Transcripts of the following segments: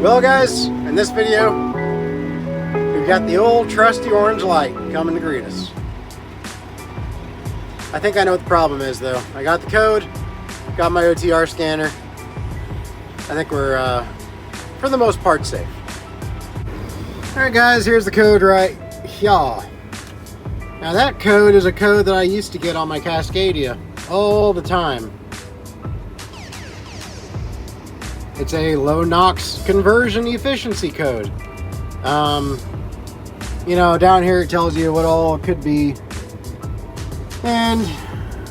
Well guys, in this video, we've got the old trusty orange light coming to greet us. I think I know what the problem is though. I got the code, got my OTR scanner. I think we're, for the most part, safe. Alright guys, here's the code right here. Now that code is a code that I used to get on my Cascadia all the time. It's a low NOx conversion efficiency code. You know, down here it tells you what all it could be. And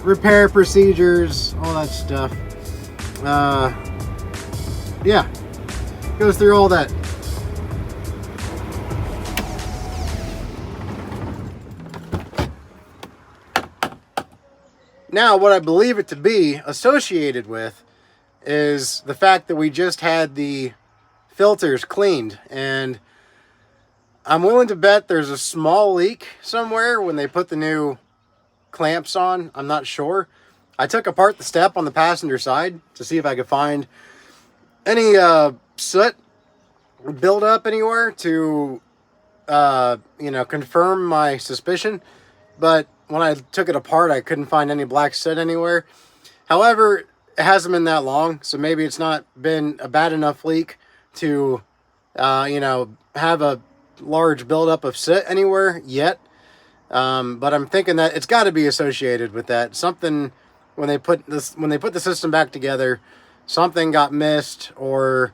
repair procedures, all that stuff. Yeah, goes through all that. Now, what I believe it to be associated with is the fact that we just had the filters cleaned, and I'm willing to bet there's a small leak somewhere when they put the new clamps on. I'm not sure. I took apart the step on the passenger side to see if I could find any soot build up anywhere to you know, confirm my suspicion, but when I took it apart I couldn't find any black soot anywhere. However, it hasn't been that long, so maybe it's not been a bad enough leak to you know, have a large buildup of soot anywhere yet. But I'm thinking that it's got to be associated with that. Something, when they put the system back together, something got missed or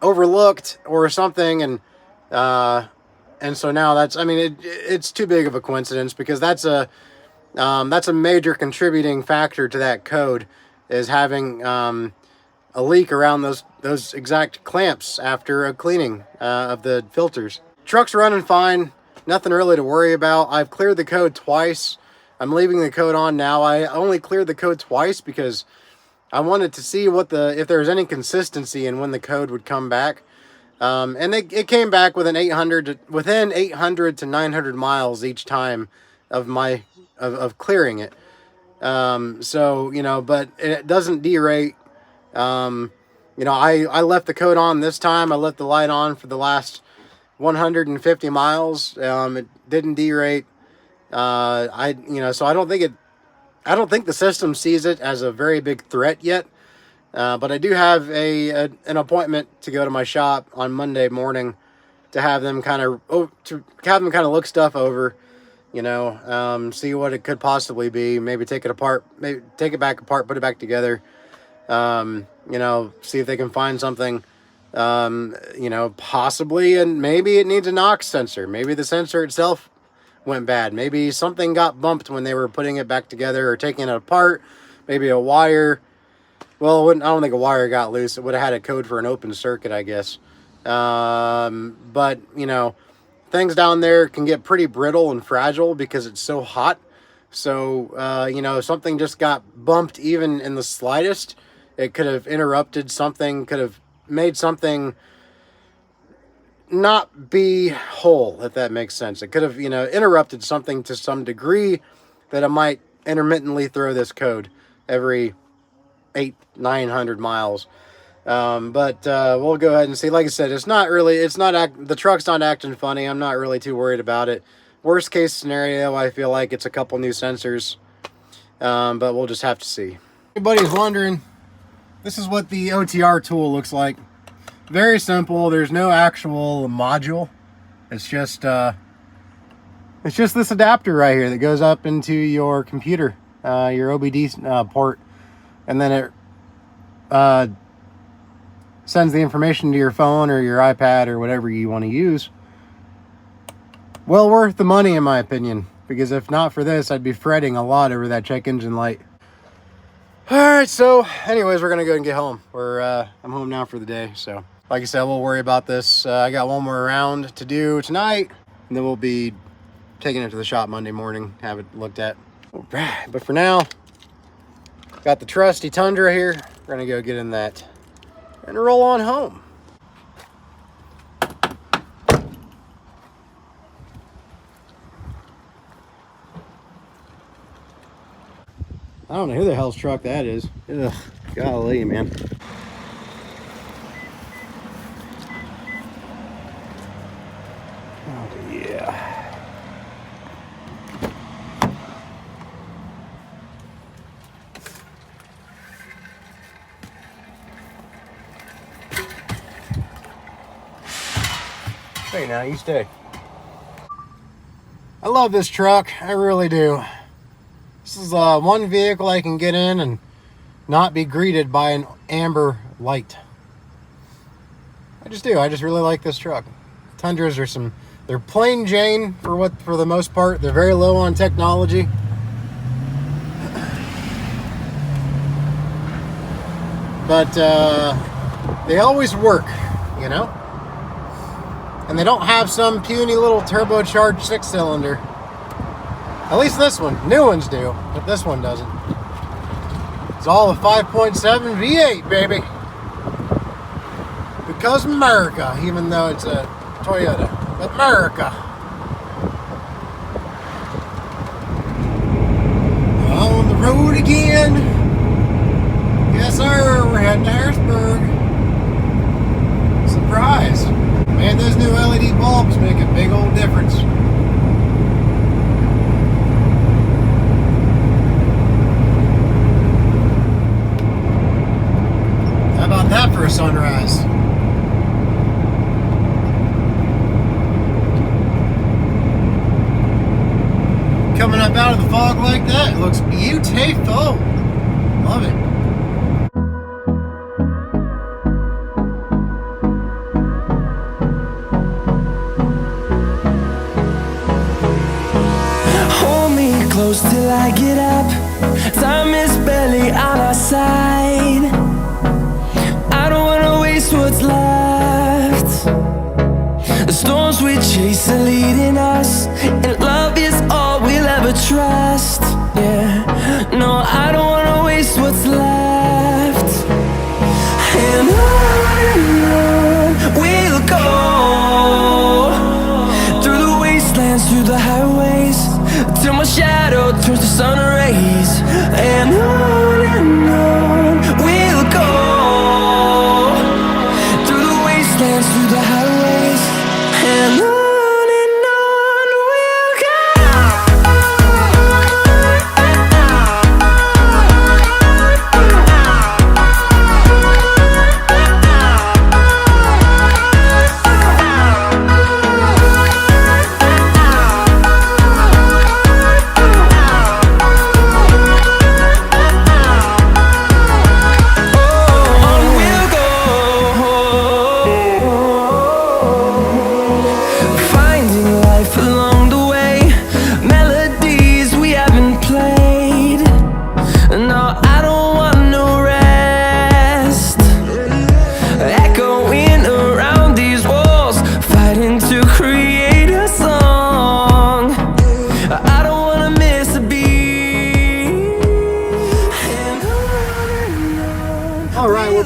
overlooked or something, and so now that's, I mean, it's too big of a coincidence, because that's a major contributing factor to that code, is having a leak around those exact clamps after a cleaning of the filters. Truck's running fine, nothing really to worry about. I've cleared the code twice. I'm leaving the code on now. I only cleared the code twice because I wanted to see if there was any consistency in when the code would come back. And it came back within 800 to 900 miles each time of clearing it. So, you know, but it doesn't derate. You know, I left the code on this time. I left the light on for the last 150 miles. It didn't derate. You know, so I don't think the system sees it as a very big threat yet. But I do have an appointment to go to my shop on Monday morning to have them kind of look stuff over, you know, see what it could possibly be. Maybe take it apart, maybe take it back apart, put it back together. You know, see if they can find something, you know, possibly, and maybe it needs a NOx sensor. Maybe the sensor itself went bad. Maybe something got bumped when they were putting it back together or taking it apart. Maybe a wire. Well, I don't think a wire got loose. It would have had a code for an open circuit, I guess. But, you know, things down there can get pretty brittle and fragile because it's so hot. So, you know, if something just got bumped even in the slightest, it could have interrupted something, could have made something not be whole, if that makes sense. It could have, you know, interrupted something to some degree that it might intermittently throw this code every 900 miles. But we'll go ahead and see. Like I said, the truck's not acting funny. I'm not really too worried about it. Worst case scenario, I feel like it's a couple new sensors, but we'll just have to see. Everybody's wondering, this is what the OTR tool looks like. Very simple. There's no actual module. It's just this adapter right here that goes up into your computer, your OBD port, and then it sends the information to your phone or your iPad or whatever you want to use. Well worth the money, in my opinion, because if not for this, I'd be fretting a lot over that check engine light. All right, so anyways, we're gonna go and get home. I'm home now for the day. So like I said, we'll worry about this. I got one more round to do tonight, and then we'll be taking it to the shop Monday morning, have it looked at. All right, but for now, got the trusty Tundra here. We're gonna go get in that and roll on home. I don't know who the hell's truck that is. Ugh, golly, man. Hey, now you stay. I love this truck. I really do. This is one vehicle I can get in and not be greeted by an amber light. I just do. I just really like this truck. Tundras are they're plain Jane for the most part. They're very low on technology. But they always work, you know? And they don't have some puny little turbocharged 6-cylinder. At least this one. New ones do, but this one doesn't. It's all a 5.7 V8, baby. Because America, even though it's a Toyota. But America. On the road again. Yes, sir. We're heading to Harrisburg. Surprise. Man, those new LED bulbs make a big old difference. How about that for a sunrise? Coming up out of the fog like that, it looks beautiful. Love it. Close till I get up. Time is barely on our side. I don't wanna waste what's left. The storms we chase are leading us, and love is all we'll ever trust. Yeah, no, I don't wanna waste what's left. And on we'll go, through the wastelands, through the highways, till my shadow turns to sun rays. And on we'll go, through the wastelands, through the highways. And on we'll go.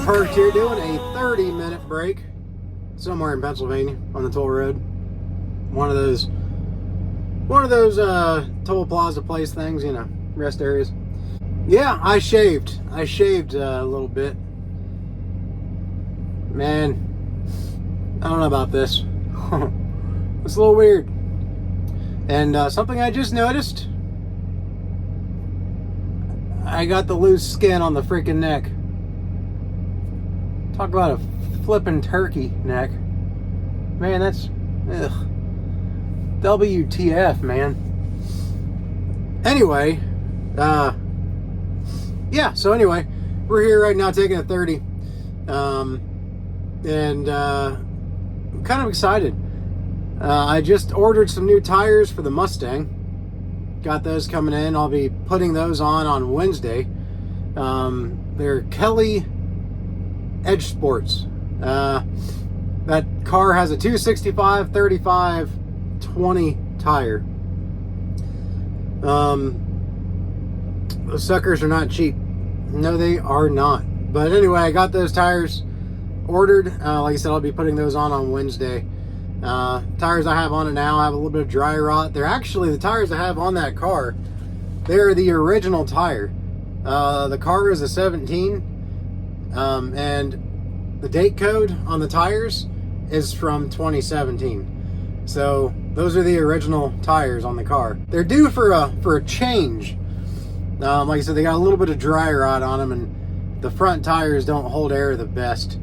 Parked here doing a 30-minute break somewhere in Pennsylvania on the toll road. One of those toll plaza place things, you know, rest areas. Yeah, I shaved a little bit. Man, I don't know about this. It's a little weird. And something I just noticed, I got the loose skin on the freaking neck. Talk about a flippin' turkey neck. Man, that's... ugh. WTF, man. Anyway, yeah, so anyway, we're here right now taking a 30. And I'm kind of excited. I just ordered some new tires for the Mustang. Got those coming in. I'll be putting those on Wednesday. They're Kelly Edge Sports. That car has a 265, 35, 20 tire. Those suckers are not cheap. No, they are not. But anyway, I got those tires ordered. Like I said, I'll be putting those on Wednesday. Tires I have on it now have a little bit of dry rot. They're actually the tires I have on that car. They're the original tire. The car is a 17. And the date code on the tires is from 2017. So those are the original tires on the car. They're due for a change. Like I said, they got a little bit of dry rot on them, and the front tires don't hold air the best.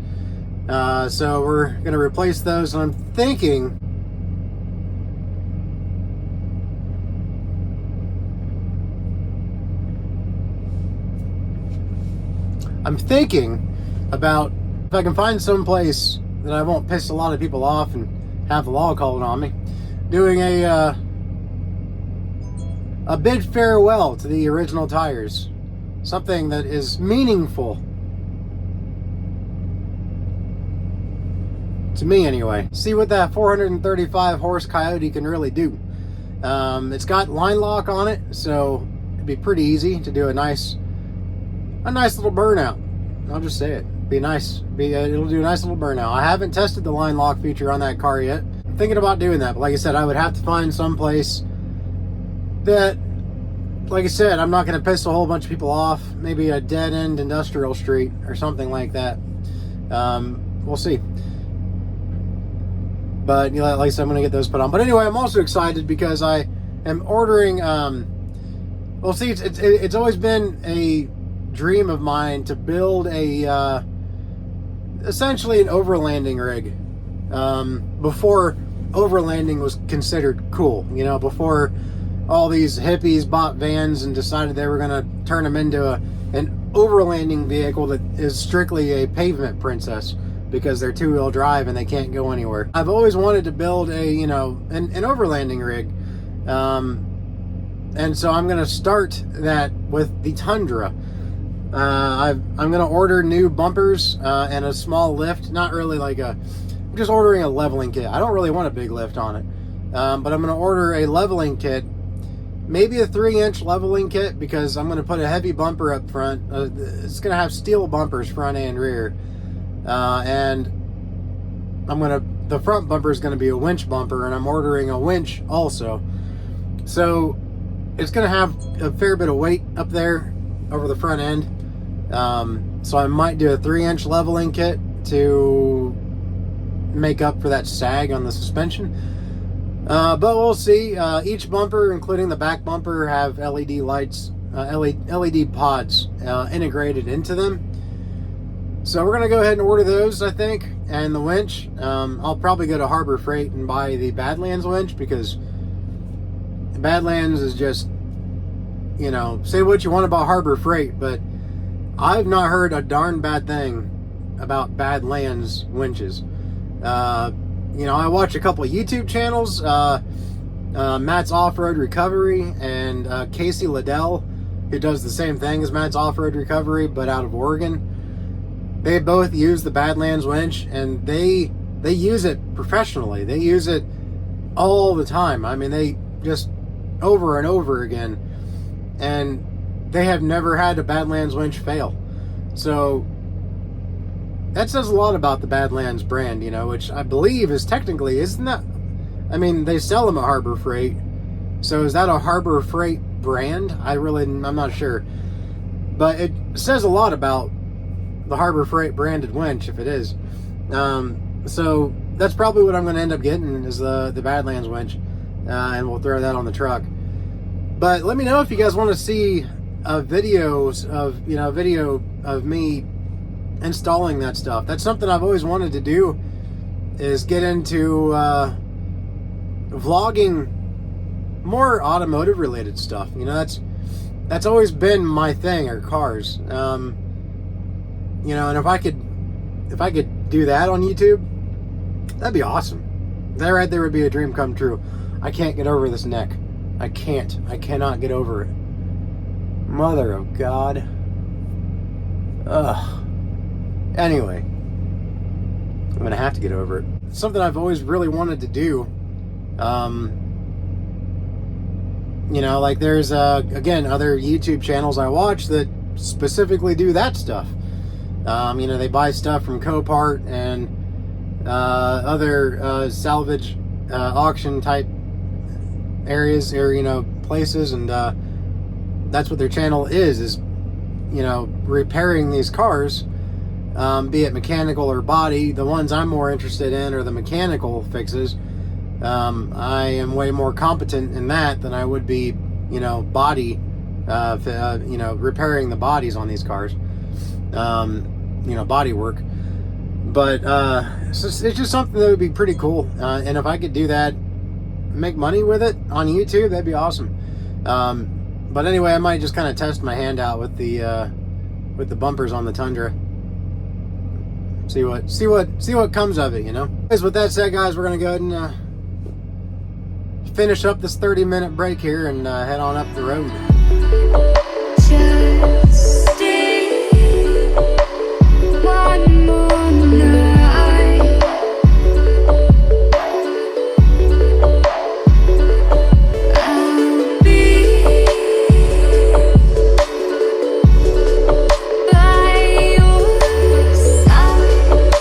So we're gonna replace those, and I'm thinking I'm thinking about if I can find some place that I won't piss a lot of people off and have the law called on me, doing a bid farewell to the original tires. Something that is meaningful. To me, anyway. See what that 435 horse Coyote can really do. It's got line lock on it, so it'd be pretty easy to do a nice little burnout. I'll just say it. It'll do a nice little burnout. I haven't tested the line lock feature on that car yet. I'm thinking about doing that, but like I said, I would have to find some place that, like I said, I'm not going to piss a whole bunch of people off. Maybe a dead-end industrial street or something like that. We'll see. But like I said, I'm going to get those put on. But anyway, I'm also excited because I am ordering. Well, see, it's always been a dream of mine to build a essentially an overlanding rig. Before overlanding was considered cool, you know, before all these hippies bought vans and decided they were going to turn them into an overlanding vehicle that is strictly a pavement princess because they're two-wheel drive and they can't go anywhere. I've always wanted to build an overlanding rig. And so I'm going to start that with the Tundra. I'm going to order new bumpers and a small lift. Not really I'm just ordering a leveling kit. I don't really want a big lift on it. But I'm going to order a leveling kit. Maybe a 3-inch leveling kit because I'm going to put a heavy bumper up front. It's going to have steel bumpers front and rear. And the front bumper is going to be a winch bumper, and I'm ordering a winch also. So it's going to have a fair bit of weight up there over the front end. So I might do a 3-inch leveling kit to make up for that sag on the suspension. But we'll see. Each bumper, including the back bumper, have LED lights, LED pods integrated into them. So we're going to go ahead and order those, I think. And the winch, I'll probably go to Harbor Freight and buy the Badlands winch because Badlands is just, you know, say what you want about Harbor Freight, but I've not heard a darn bad thing about Badlands winches. You know, I watch a couple of YouTube channels, Matt's Off-Road Recovery and Casey Liddell, who does the same thing as Matt's Off-Road Recovery, but out of Oregon. They both use the Badlands winch, and they use it professionally. They use it all the time. I mean, they just over and over again, and they have never had a Badlands winch fail. So that says a lot about the Badlands brand, you know, which I believe is technically, isn't that, I mean, they sell them at Harbor Freight. So is that a Harbor Freight brand? I'm not sure. But it says a lot about the Harbor Freight branded winch, if it is. So that's probably what I'm going to end up getting is the Badlands winch. And we'll throw that on the truck. But let me know if you guys want to see video of me installing that stuff. That's something I've always wanted to do, is get into vlogging more automotive related stuff. You know, that's always been my thing, are cars. You know, and if I could do that on YouTube, that'd be awesome. That right there would be a dream come true. I can't get over this neck. I cannot get over it. Mother of God. Ugh. Anyway, I'm gonna have to get over it. It's something I've always really wanted to do. You know, like there's again other YouTube channels I watch that specifically do that stuff. You know, they buy stuff from Copart and other salvage auction type areas, or you know, places, and that's what their channel is, you know, repairing these cars, be it mechanical or body. The ones I'm more interested in are the mechanical fixes. I am way more competent in that than I would be, you know, body, you know, repairing the bodies on these cars, you know, body work. But it's just something that would be pretty cool. And if I could do that, make money with it on YouTube, that'd be awesome. But anyway, I might just kind of test my hand out with the with the bumpers on the Tundra. See what comes of it, you know. Anyways, with that said, guys, we're gonna go ahead and finish up this 30-minute break here and head on up the road. Just stay one more night. I'll be by your side.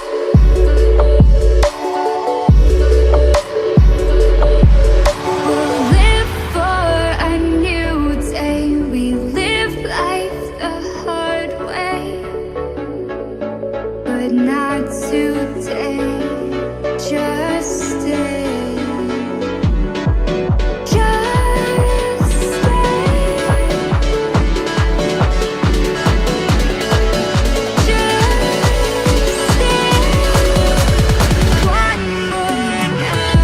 We'll live for a new day. We live life the hard way, but not today. Just stay. Just stay. Just stay. One more night.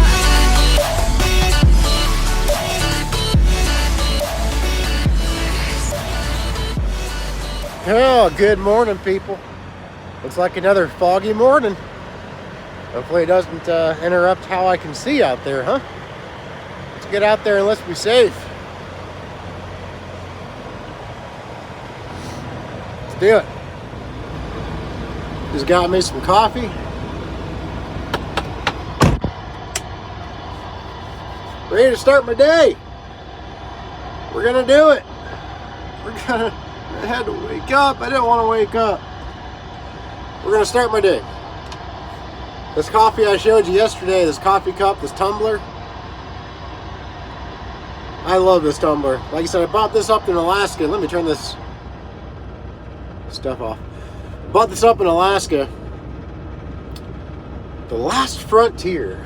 Oh, good morning, people. Looks like another foggy morning. Hopefully it doesn't interrupt how I can see out there, huh? Let's get out there and let's be safe. Let's do it. Just got me some coffee. Ready to start my day. We're gonna do it. I had to wake up. I didn't want to wake up. We're gonna start my day. This coffee I showed you yesterday, this coffee cup, this tumbler. I love this tumbler. Like I said, I bought this up in Alaska. Let me turn this stuff off. Bought this up in Alaska. The Last Frontier.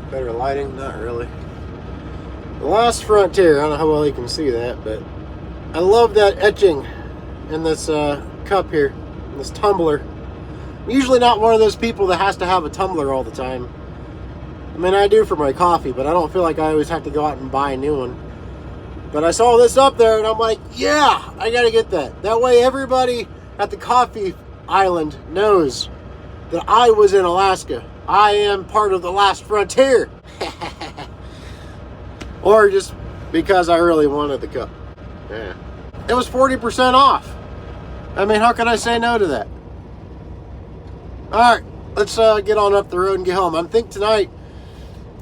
Better lighting? Not really. The Last Frontier. I don't know how well you can see that, but I love that etching in this cup here, in this tumbler. I'm usually not one of those people that has to have a tumbler all the time. I mean, I do for my coffee, but I don't feel like I always have to go out and buy a new one. But I saw this up there, and I'm like, yeah, I gotta get that. That way everybody at the coffee island knows that I was in Alaska. I am part of the Last Frontier. Or just because I really wanted the cup. Yeah. It was 40% off. I mean, how can I say no to that? Alright, let's get on up the road and get home. I think tonight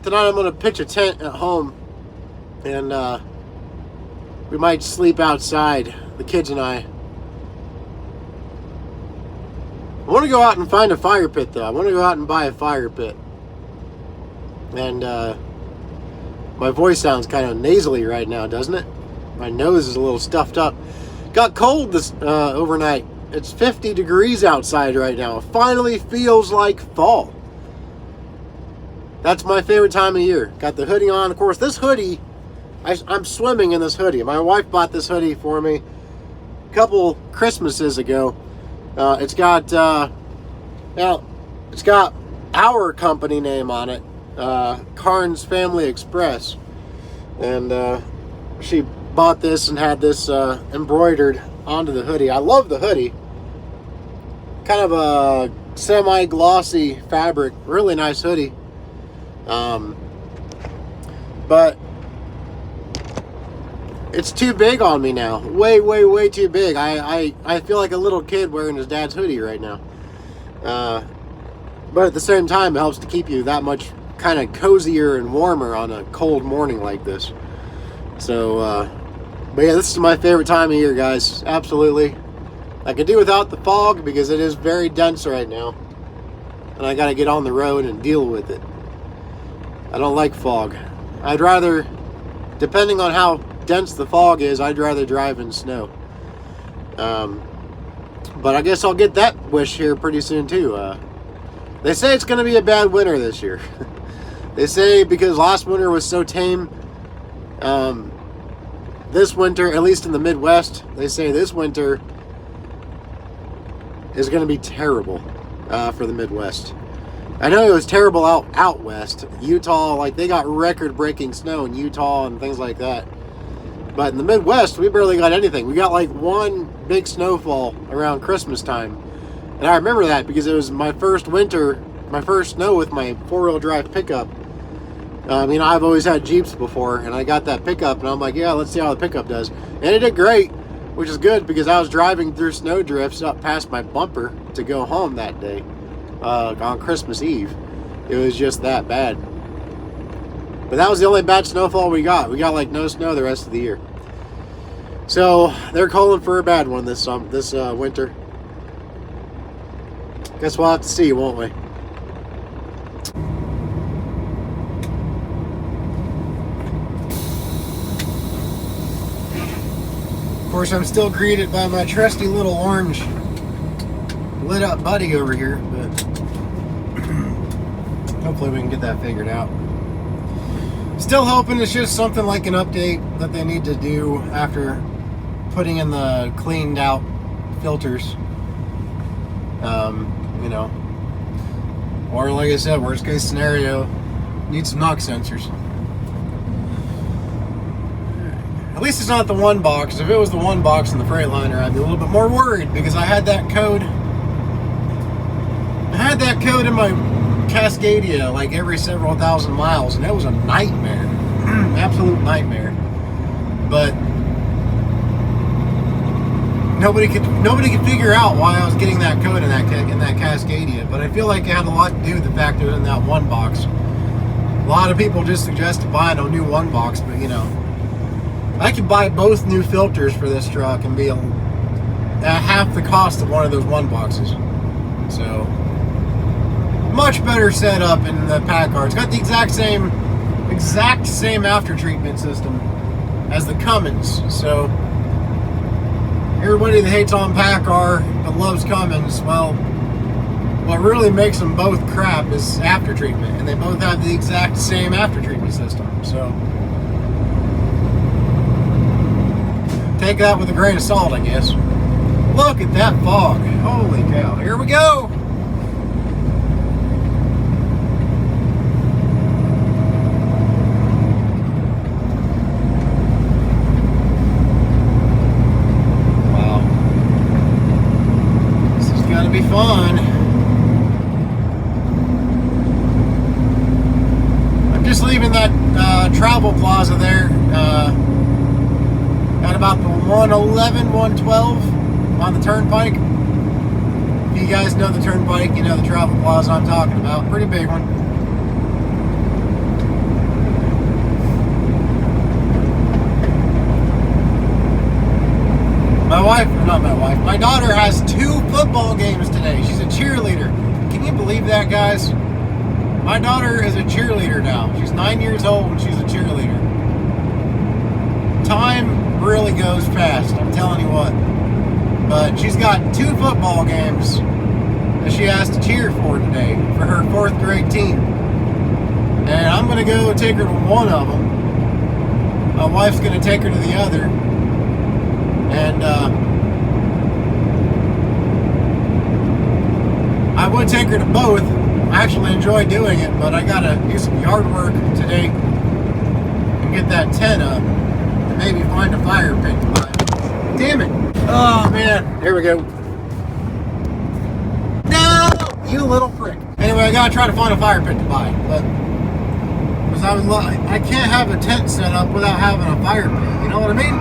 I'm going to pitch a tent at home. And we might sleep outside, the kids and I. I want to go out and find a fire pit, though. I want to go out and buy a fire pit. And my voice sounds kind of nasally right now, doesn't it? My nose is a little stuffed up. Got cold this overnight. It's 50 degrees outside right now. It finally feels like fall. That's my favorite time of year. Got the hoodie on. Of course, this hoodie, I'm swimming in this hoodie. My wife bought this hoodie for me a couple Christmases ago. It's got our company name on it, Carnes Family Express, and she bought this and had this embroidered onto the hoodie. I love the hoodie. Kind of a semi-glossy fabric, really nice hoodie. But it's too big on me now. Way too big. I feel like a little kid wearing his dad's hoodie right now. But at the same time, it helps to keep you that much kind of cozier and warmer on a cold morning like this. So, but yeah, this is my favorite time of year, guys. Absolutely. I could do without the fog because it is very dense right now. And I got to get on the road and deal with it. I don't like fog. I'd rather, depending on how dense the fog is, I'd rather drive in snow. But I guess I'll get that wish here pretty soon too. They say it's going to be a bad winter this year. They say because last winter was so tame. This winter, at least in the Midwest, they say this winter is going to be terrible for the Midwest. I know it was terrible out west. Utah, like they got record-breaking snow in Utah and things like that. But in the Midwest, we barely got anything. We got like one big snowfall around Christmas time. And I remember that because it was my first winter, my first snow with my four-wheel drive pickup. I've always had Jeeps before, and I got that pickup, and I'm like, yeah, let's see how the pickup does. And it did great, which is good because I was driving through snow drifts up past my bumper to go home that day on Christmas Eve. It was just that bad. But that was the only bad snowfall we got. We got like no snow the rest of the year. So they're calling for a bad one this winter. Guess we'll have to see, won't we? Of course, I'm still greeted by my trusty little orange lit up buddy over here, but hopefully we can get that figured out. Still hoping it's just something like an update that they need to do after putting in the cleaned out filters. Or like I said, worst case scenario, need some knock sensors. At least it's not the one box. If it was the one box in the Freightliner, I'd be a little bit more worried because I had that code. I had that code in my Cascadia like every several thousand miles, and it was a nightmare, absolute nightmare. But nobody could figure out why I was getting that code in that Cascadia. But I feel like it had a lot to do with the fact that it was in that one box. A lot of people just suggested buying a new one box, but I could buy both new filters for this truck and be at half the cost of one of those one boxes. So much better setup in the Packard. It's got the exact same after treatment system as the Cummins. So everybody that hates on Packard but loves Cummins, well, what really makes them both crap is after treatment, and they both have the exact same after treatment system. So take that with a grain of salt, I guess. Look at that fog. Holy cow. Here we go. Wow. This is going to be fun. I'm just leaving that travel plaza there. At about the 111, 112 on the turnpike. If you guys know the turnpike, you know the travel plaza I'm talking about. Pretty big one. My daughter has 2 football games today. She's a cheerleader. Can you believe that, guys? My daughter is a cheerleader now. She's 9 years old and she's a cheerleader. Time really goes fast, I'm telling you what. But she's got 2 football games that she has to cheer for today for her 4th grade team. And I'm going to go take her to one of them. My wife's going to take her to the other. And I would take her to both. I actually enjoy doing it, but I got to do some yard work today and get that tent up. Maybe find a fire pit to buy. Damn it. Oh, man. Here we go. No! You little prick. Anyway, I gotta try to find a fire pit to buy. But because I can't have a tent set up without having a fire pit. You know what I mean?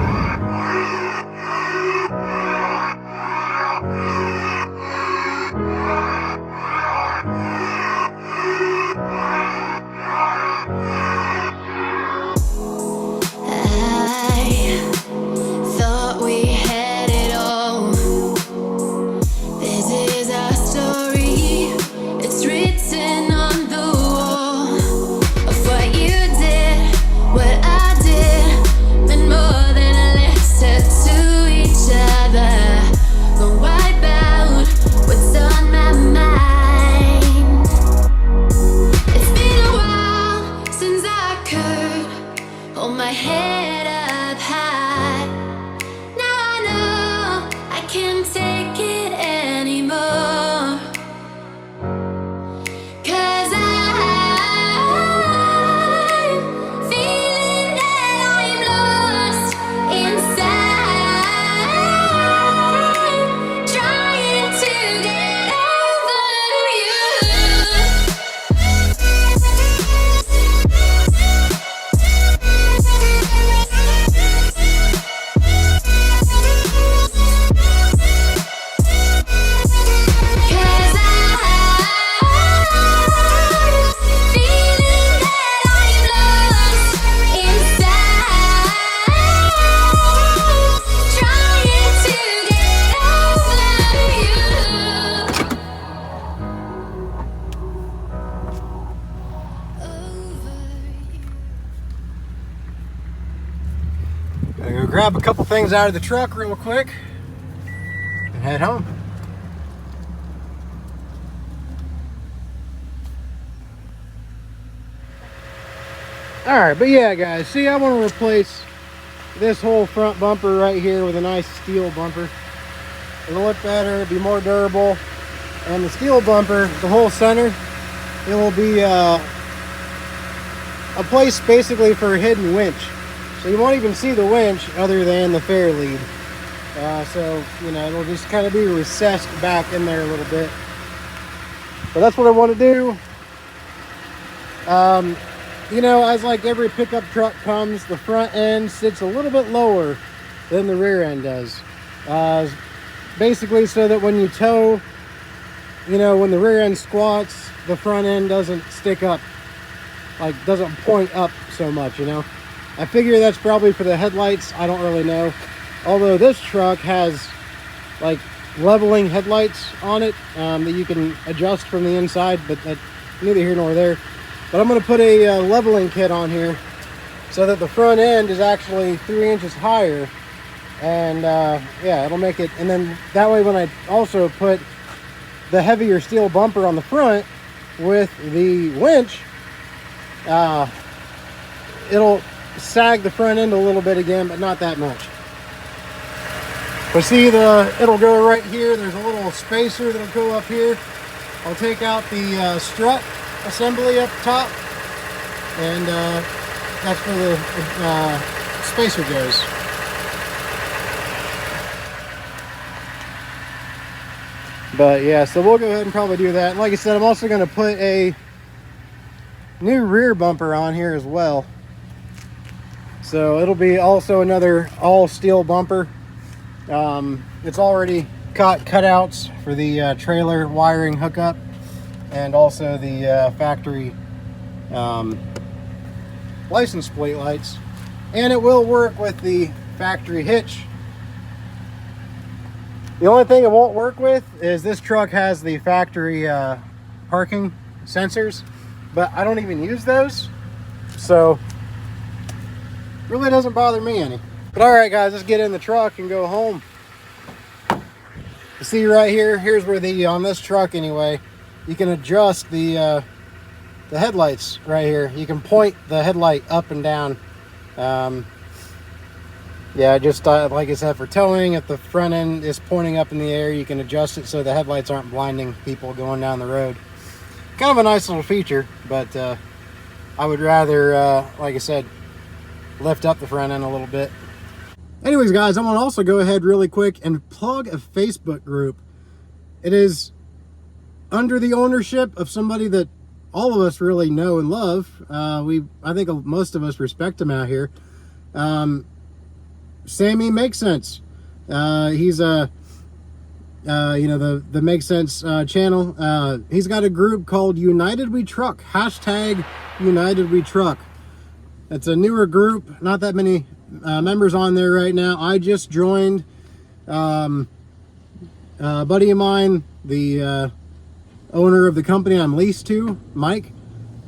grab a couple things out of the truck real quick and head home. Alright, but yeah guys, see, I want to replace this whole front bumper right here with a nice steel bumper. It'll look better, be more durable. And the steel bumper, the whole center, it will be a place basically for a hidden winch. So you won't even see the winch other than the fair lead. So, you know, it'll just kind of be recessed back in there a little bit. But that's what I want to do. You know, as like every pickup truck comes, the front end sits a little bit lower than the rear end does. Basically so that when you tow, you know, when the rear end squats, the front end doesn't stick up, like doesn't point up so much, you know. I figure that's probably for the headlights. I don't really know. Although this truck has like leveling headlights on it that you can adjust from the inside, but that's neither here nor there. But I'm going to put a leveling kit on here so that the front end is actually 3 inches higher. And yeah, it'll make it, and then that way when I also put the heavier steel bumper on the front with the winch, it'll sag the front end a little bit again, but not that much. But see, it'll go right here. There's a little spacer that'll go up here. I'll take out the strut assembly up top, and that's where the spacer goes. But yeah, so we'll go ahead and probably do that. And like I said, I'm also going to put a new rear bumper on here as well. So it'll be also another all steel bumper. It's already got cutouts for the trailer wiring hookup and also the factory license plate lights. And it will work with the factory hitch. The only thing it won't work with is this truck has the factory parking sensors, but I don't even use those, so really doesn't bother me any. But all right guys, let's get in the truck and go home. You see right here, here's where on this truck anyway, you can adjust the headlights right here. You can point the headlight up and down. Yeah, just like I said, for towing, if the front end is pointing up in the air, you can adjust it so the headlights aren't blinding people going down the road. Kind of a nice little feature, but I would rather, like I said, lift up the front end a little bit. Anyways, guys, I want to also go ahead really quick and plug a Facebook group. It is under the ownership of somebody that all of us really know and love. I think most of us respect him out here. Sammy Makes Sense. He's you know, the Make Sense channel. He's got a group called United We Truck. # United We Truck. It's a newer group. Not that many members on there right now. I just joined. A buddy of mine, the owner of the company I'm leased to, Mike,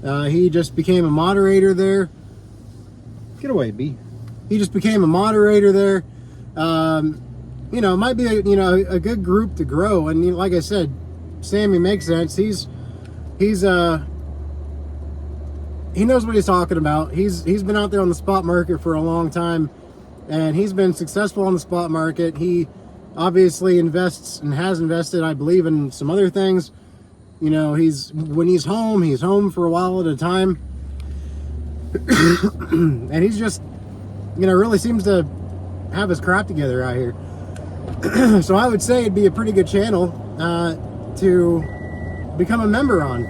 he just became a moderator there. Get away, B. He just became a moderator there. You know, it might be a good group to grow. And like I said, Sammy Makes Sense. He knows what he's talking about. He's been out there on the spot market for a long time, and he's been successful on the spot market. He obviously invests and has invested, I believe, in some other things. You know, when he's home for a while at a time. And he's just, you know, really seems to have his crap together out here. So I would say it'd be a pretty good channel to become a member on.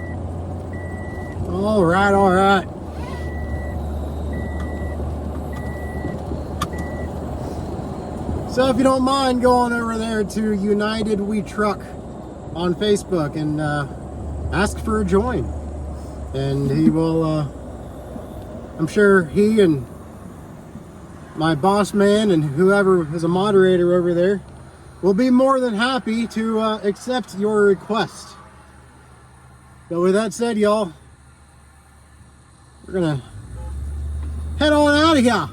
All right. So if you don't mind going over there to United We Truck on Facebook and ask for a join, and he will, I'm sure he and my boss man and whoever is a moderator over there will be more than happy to accept your request. But with that said, y'all, we're gonna head on out of here.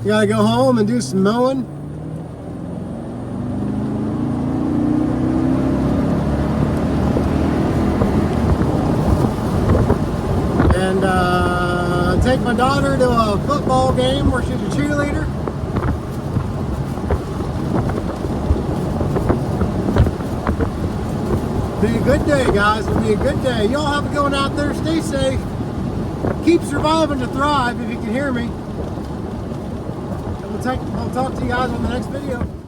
You gotta go home and do some mowing. And take my daughter to a football game where she's a cheerleader. Be a good day, guys. It'll be a good day. Y'all have a going out there. Stay safe. Keep surviving to thrive, if you can hear me. And we'll talk to you guys on the next video.